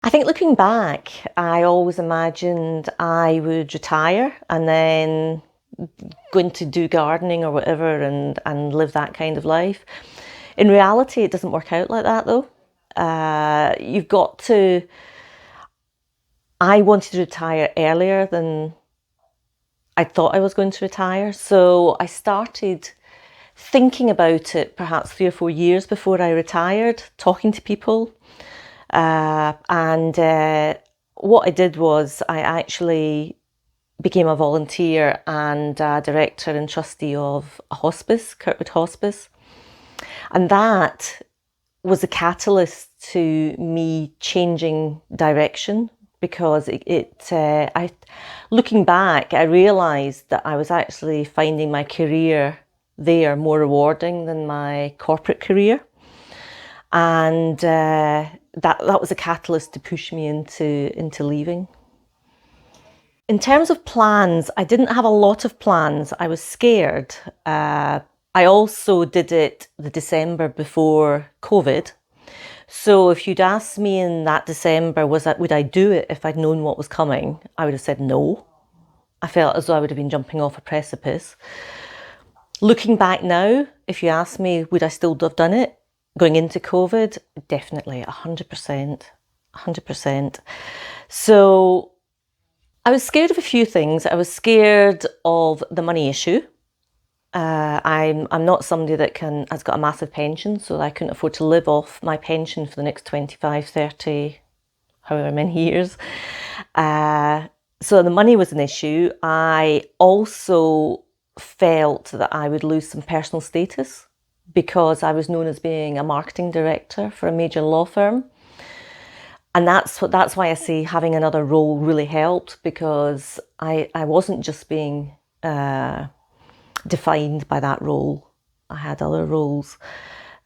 I think looking back, I always imagined I would retire and then go into do gardening or whatever and live that kind of life. In reality, it doesn't work out like that though. You've got to, I wanted to retire earlier than I thought I was going to retire. So I started thinking about it perhaps 3 or 4 years before I retired, talking to people. And what I did was I actually became a volunteer and a director and trustee of a hospice, Kirkwood Hospice. And that was a catalyst to me changing direction because looking back, I realised that I was actually finding my career there more rewarding than my corporate career. And that was a catalyst to push me into leaving. In terms of plans, I didn't have a lot of plans. I was scared. I also did it the December before COVID. So if you'd asked me in that December, would I do it if I'd known what was coming? I would have said no. I felt as though I would have been jumping off a precipice. Looking back now, if you ask me, would I still have done it? Going into COVID, definitely 100%, 100%. So I was scared of a few things. I was scared of the money issue. I'm not somebody that has got a massive pension, so I couldn't afford to live off my pension for the next 25, 30, however many years. So the money was an issue. I also felt that I would lose some personal status because I was known as being a marketing director for a major law firm. And that's why I say having another role really helped, because I wasn't just being defined by that role. I had other roles.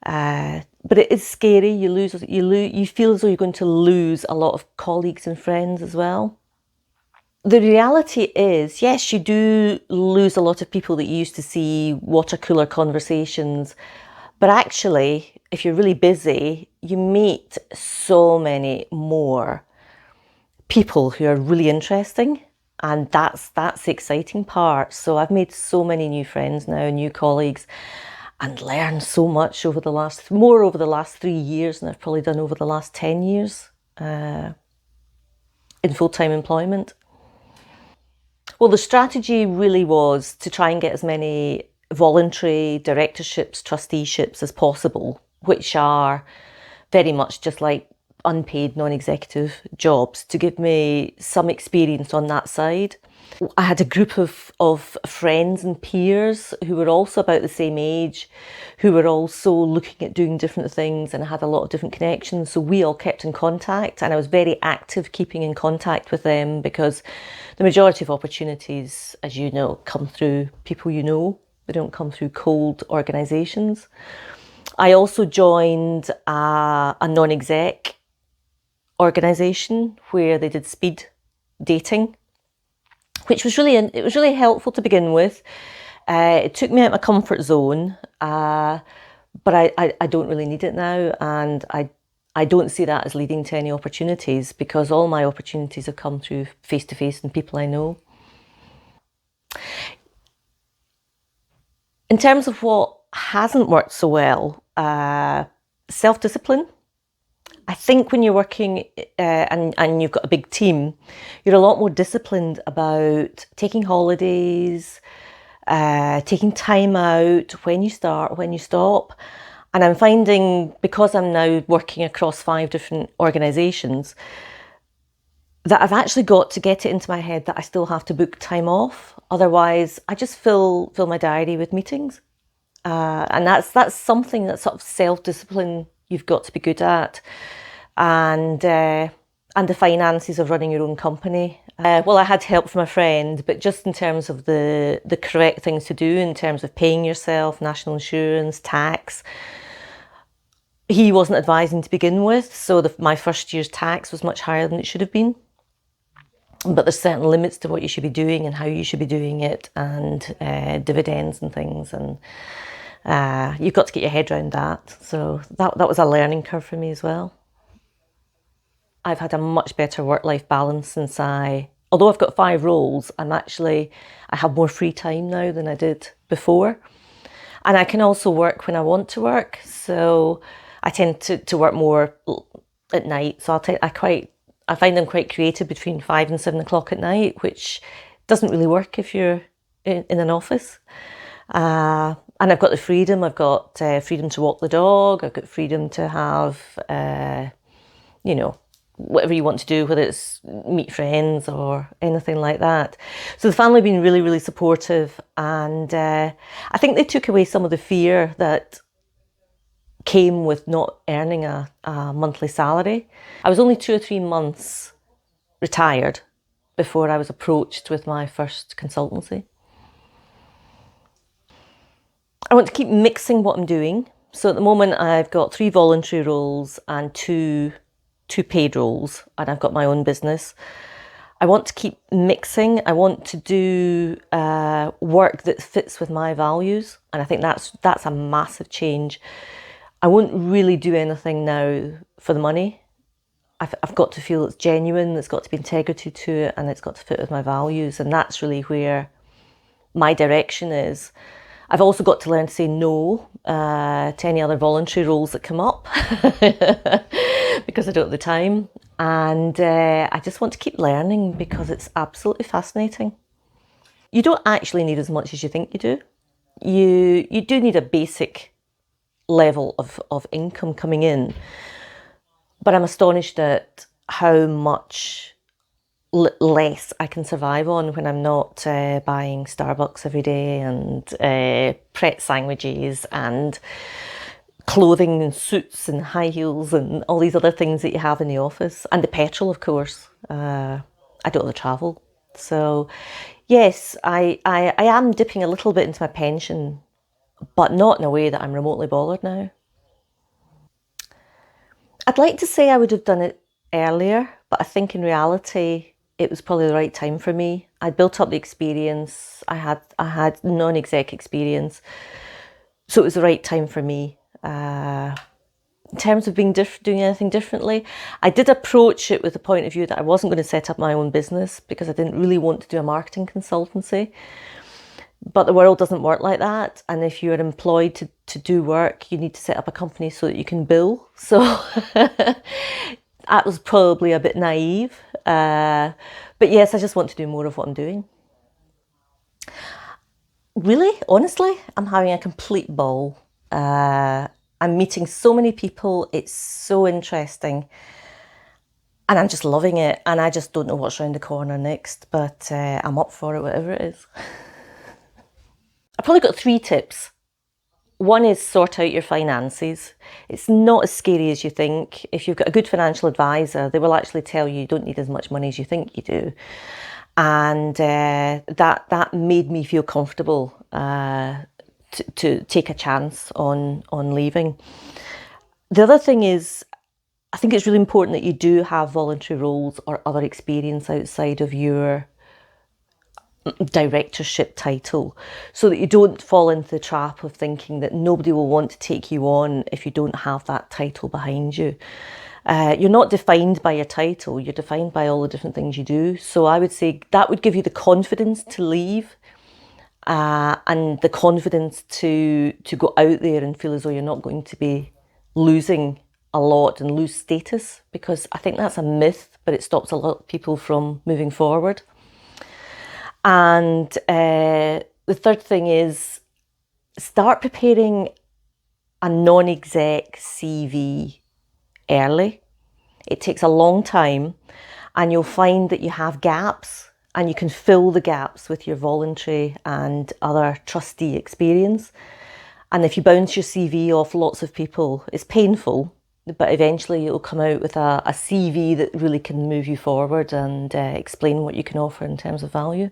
But it is scary. You feel as though you're going to lose a lot of colleagues and friends as well. The reality is, yes, you do lose a lot of people that you used to see water cooler conversations. But actually, if you're really busy, you meet so many more people who are really interesting. And that's the exciting part. So I've made so many new friends now, new colleagues, and learned so much over the last 3 years than I've probably done over the last 10 years in full-time employment. Well, the strategy really was to try and get as many voluntary directorships, trusteeships as possible, which are very much just like unpaid non-executive jobs, to give me some experience on that side. I had a group of friends and peers who were also about the same age, who were also looking at doing different things, and I had a lot of different connections. So we all kept in contact, and I was very active keeping in contact with them, because the majority of opportunities, as you know, come through people you know. They don't come through cold organisations. I also joined a non-exec organisation where they did speed dating, which was really helpful to begin with. It took me out of my comfort zone, but I don't really need it now, and I don't see that as leading to any opportunities, because all my opportunities have come through face to face and people I know. In terms of what hasn't worked so well, self-discipline. I think when you're working and you've got a big team, you're a lot more disciplined about taking holidays, taking time out, when you start, when you stop. And I'm finding, because I'm now working across 5 different organisations, that I've actually got to get it into my head that I still have to book time off. Otherwise, I just fill my diary with meetings. And that's something, that sort of self-discipline you've got to be good at. And the finances of running your own company. Well, I had help from a friend, but just in terms of the correct things to do in terms of paying yourself, national insurance, tax, he wasn't advising to begin with. So my first year's tax was much higher than it should have been. But there's certain limits to what you should be doing and how you should be doing it, and dividends and things, and you've got to get your head around that. So that was a learning curve for me as well. I've had a much better work-life balance since although I've got 5 roles, I have more free time now than I did before. And I can also work when I want to work. So I tend to work more at night. So I find I'm quite creative between 5 and 7 o'clock at night, which doesn't really work if you're in an office. And I've got the freedom. I've got freedom to walk the dog. I've got freedom to have, whatever you want to do, whether it's meet friends or anything like that. So the family have been really, really supportive. And I think they took away some of the fear that came with not earning a monthly salary. I was only 2 or 3 months retired before I was approached with my first consultancy. I want to keep mixing what I'm doing. So at the moment I've got 3 voluntary roles and two paid roles, and I've got my own business. I want to keep mixing. I want to do work that fits with my values, and I think that's a massive change. I won't really do anything now for the money. I've got to feel it's genuine, there's got to be integrity to it, and it's got to fit with my values, and that's really where my direction is. I've also got to learn to say no to any other voluntary roles that come up because I don't have the time. And I just want to keep learning because it's absolutely fascinating. You don't actually need as much as you think you do. You do need a basic level of income coming in, but I'm astonished at how much less I can survive on when I'm not buying Starbucks every day and Pret sandwiches and clothing and suits and high heels and all these other things that you have in the office, and the petrol, of course. I don't have the travel. So yes, I am dipping a little bit into my pension, but not in a way that I'm remotely bothered now. I'd like to say I would have done it earlier, but I think in reality it was probably the right time for me. I'd built up the experience. I had non-exec experience, so it was the right time for me. In terms of doing anything differently, I did approach it with the point of view that I wasn't going to set up my own business because I didn't really want to do a marketing consultancy. But the world doesn't work like that. And if you're employed to do work, you need to set up a company so that you can bill. So that was probably a bit naive. But yes, I just want to do more of what I'm doing. Really, honestly, I'm having a complete ball. I'm meeting so many people. It's so interesting. And I'm just loving it. And I just don't know what's around the corner next. But I'm up for it, whatever it is. I've probably got 3 tips. One is sort out your finances. It's not as scary as you think. If you've got a good financial advisor, they will actually tell you don't need as much money as you think you do. And that made me feel comfortable to take a chance on leaving. The other thing is, I think it's really important that you do have voluntary roles or other experience outside of your directorship title, so that you don't fall into the trap of thinking that nobody will want to take you on if you don't have that title behind you. You're not defined by your title, you're defined by all the different things you do. So I would say that would give you the confidence to leave and the confidence to go out there and feel as though you're not going to be losing a lot and lose status, because I think that's a myth, but it stops a lot of people from moving forward. And the third thing is start preparing a non-exec CV early. It takes a long time, and you'll find that you have gaps, and you can fill the gaps with your voluntary and other trustee experience. And if you bounce your CV off lots of people, it's painful, but eventually it'll come out with a CV that really can move you forward and explain what you can offer in terms of value.